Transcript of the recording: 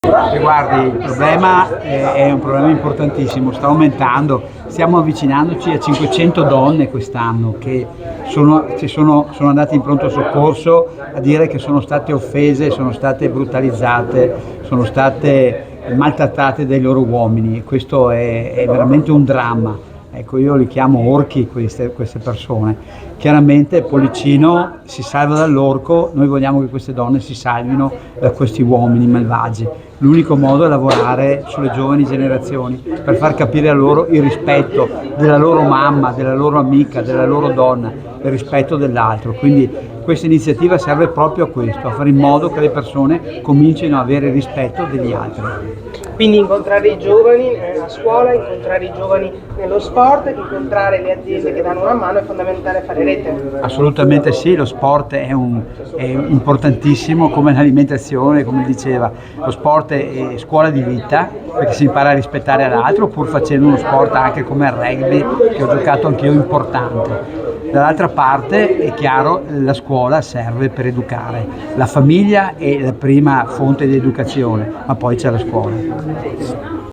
E guardi, il problema è un problema importantissimo, sta aumentando, stiamo avvicinandoci a 500 donne quest'anno che sono andate in pronto soccorso a dire che sono state offese, sono state brutalizzate, sono state maltrattate dai loro uomini, e questo è veramente un dramma. Ecco, io li chiamo orchi queste persone. Chiaramente Policino si salva dall'orco, noi vogliamo che queste donne si salvino da questi uomini malvagi. L'unico modo è lavorare sulle giovani generazioni per far capire a loro il rispetto della loro mamma, della loro amica, della loro donna, il rispetto dell'altro. Quindi questa iniziativa serve proprio a questo, a fare in modo che le persone comincino a avere rispetto degli altri. Quindi incontrare i giovani a scuola, incontrare i giovani nello sport, incontrare le aziende che danno una mano, è fondamentale fare rete. Assolutamente sì, lo sport è importantississimo come l'alimentazione, come diceva, lo sport è scuola di vita perché si impara a rispettare l'altro pur facendo uno sport anche come il rugby che ho giocato anch'io importante. Dall'altra parte è chiaro la scuola serve per educare, la famiglia è la prima fonte di educazione, ma poi c'è la scuola.